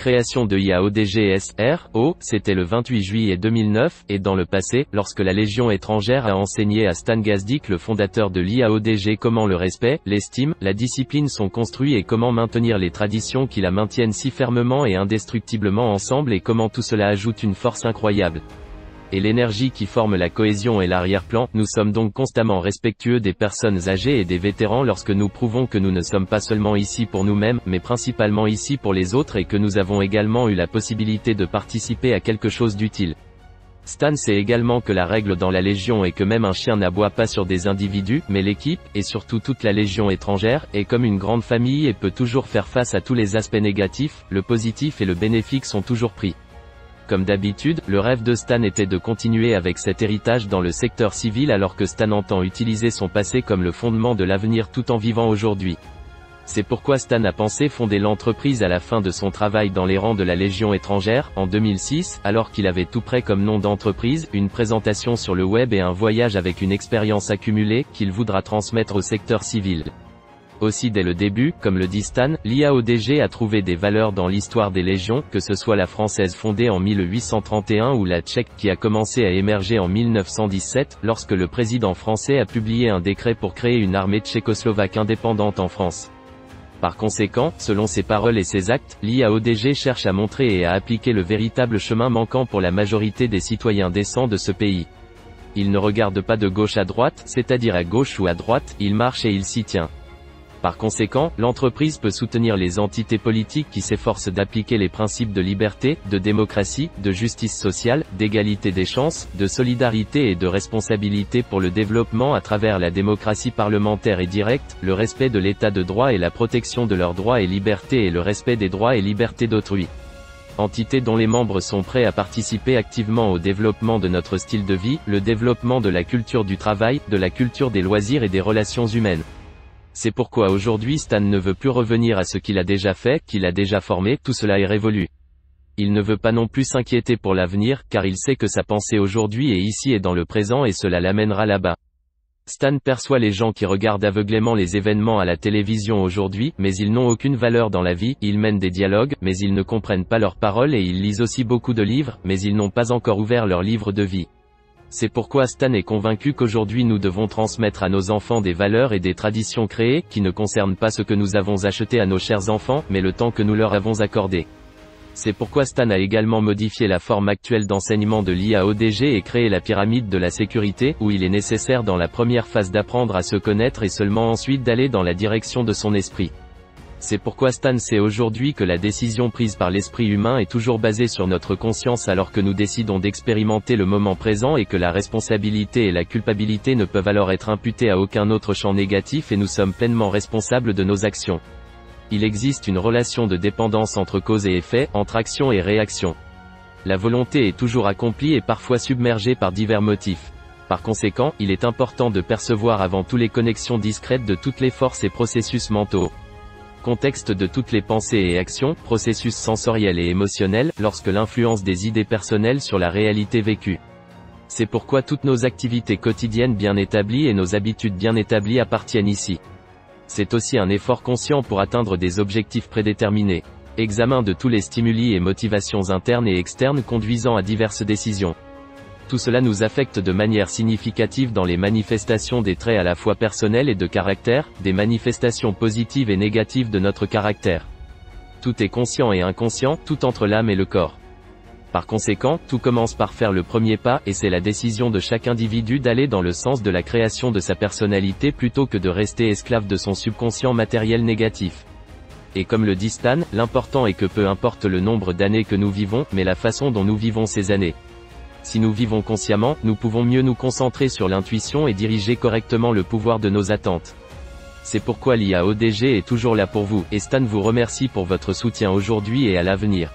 création de IAODG-SRO, c'était le 28 juillet 2009, et dans le passé, lorsque la Légion étrangère a enseigné à Stan Gazdic, le fondateur de l'IAODG, comment le respect, l'estime, la discipline sont construits et comment maintenir les traditions qui la maintiennent si fermement et indestructiblement ensemble et comment tout cela ajoute une force incroyable. Et l'énergie qui forme la cohésion et l'arrière-plan. Nous sommes donc constamment respectueux des personnes âgées et des vétérans lorsque nous prouvons que nous ne sommes pas seulement ici pour nous-mêmes, mais principalement ici pour les autres et que nous avons également eu la possibilité de participer à quelque chose d'utile. Stan sait également que la règle dans la Légion est que même un chien n'aboie pas sur des individus, mais l'équipe, et surtout toute la Légion étrangère, est comme une grande famille et peut toujours faire face à tous les aspects négatifs. Le positif et le bénéfique sont toujours pris. Comme d'habitude, le rêve de Stan était de continuer avec cet héritage dans le secteur civil alors que Stan entend utiliser son passé comme le fondement de l'avenir tout en vivant aujourd'hui. C'est pourquoi Stan a pensé fonder l'entreprise à la fin de son travail dans les rangs de la Légion étrangère, en 2006, alors qu'il avait tout prêt comme nom d'entreprise, une présentation sur le web et un voyage avec une expérience accumulée, qu'il voudra transmettre au secteur civil. Aussi dès le début, comme le dit Stan, l'IAODG a trouvé des valeurs dans l'histoire des légions, que ce soit la française fondée en 1831 ou la tchèque qui a commencé à émerger en 1917, lorsque le président français a publié un décret pour créer une armée tchécoslovaque indépendante en France. Par conséquent, selon ses paroles et ses actes, l'IAODG cherche à montrer et à appliquer le véritable chemin manquant pour la majorité des citoyens décents de ce pays. Il ne regarde pas de gauche à droite, c'est-à-dire à gauche ou à droite, il marche et il s'y tient. Par conséquent, l'entreprise peut soutenir les entités politiques qui s'efforcent d'appliquer les principes de liberté, de démocratie, de justice sociale, d'égalité des chances, de solidarité et de responsabilité pour le développement à travers la démocratie parlementaire et directe, le respect de l'état de droit et la protection de leurs droits et libertés et le respect des droits et libertés d'autrui. Entité dont les membres sont prêts à participer activement au développement de notre style de vie, le développement de la culture du travail, de la culture des loisirs et des relations humaines. C'est pourquoi aujourd'hui Stan ne veut plus revenir à ce qu'il a déjà fait, qu'il a déjà formé, tout cela est révolu. Il ne veut pas non plus s'inquiéter pour l'avenir, car il sait que sa pensée aujourd'hui est ici et dans le présent et cela l'amènera là-bas. Stan perçoit les gens qui regardent aveuglément les événements à la télévision aujourd'hui, mais ils n'ont aucune valeur dans la vie, ils mènent des dialogues, mais ils ne comprennent pas leurs paroles et ils lisent aussi beaucoup de livres, mais ils n'ont pas encore ouvert leur livre de vie. C'est pourquoi Stan est convaincu qu'aujourd'hui nous devons transmettre à nos enfants des valeurs et des traditions créées, qui ne concernent pas ce que nous avons acheté à nos chers enfants, mais le temps que nous leur avons accordé. C'est pourquoi Stan a également modifié la forme actuelle d'enseignement de l'IAODG et créé la pyramide de la sécurité, où il est nécessaire dans la première phase d'apprendre à se connaître et seulement ensuite d'aller dans la direction de son esprit. C'est pourquoi Stan sait aujourd'hui que la décision prise par l'esprit humain est toujours basée sur notre conscience alors que nous décidons d'expérimenter le moment présent et que la responsabilité et la culpabilité ne peuvent alors être imputées à aucun autre champ négatif et nous sommes pleinement responsables de nos actions. Il existe une relation de dépendance entre cause et effet, entre action et réaction. La volonté est toujours accomplie et parfois submergée par divers motifs. Par conséquent, il est important de percevoir avant tout les connexions discrètes de toutes les forces et processus mentaux. Contexte de toutes les pensées et actions, processus sensoriels et émotionnels, lorsque l'influence des idées personnelles sur la réalité vécue. C'est pourquoi toutes nos activités quotidiennes bien établies et nos habitudes bien établies appartiennent ici. C'est aussi un effort conscient pour atteindre des objectifs prédéterminés. Examen de tous les stimuli et motivations internes et externes conduisant à diverses décisions. Tout cela nous affecte de manière significative dans les manifestations des traits à la fois personnels et de caractère, des manifestations positives et négatives de notre caractère. Tout est conscient et inconscient, tout entre l'âme et le corps. Par conséquent, tout commence par faire le premier pas, et c'est la décision de chaque individu d'aller dans le sens de la création de sa personnalité plutôt que de rester esclave de son subconscient matériel négatif. Et comme le dit Stan, l'important est que peu importe le nombre d'années que nous vivons, mais la façon dont nous vivons ces années. Si nous vivons consciemment, nous pouvons mieux nous concentrer sur l'intuition et diriger correctement le pouvoir de nos attentes. C'est pourquoi l'IAODG est toujours là pour vous, et Stan vous remercie pour votre soutien aujourd'hui et à l'avenir.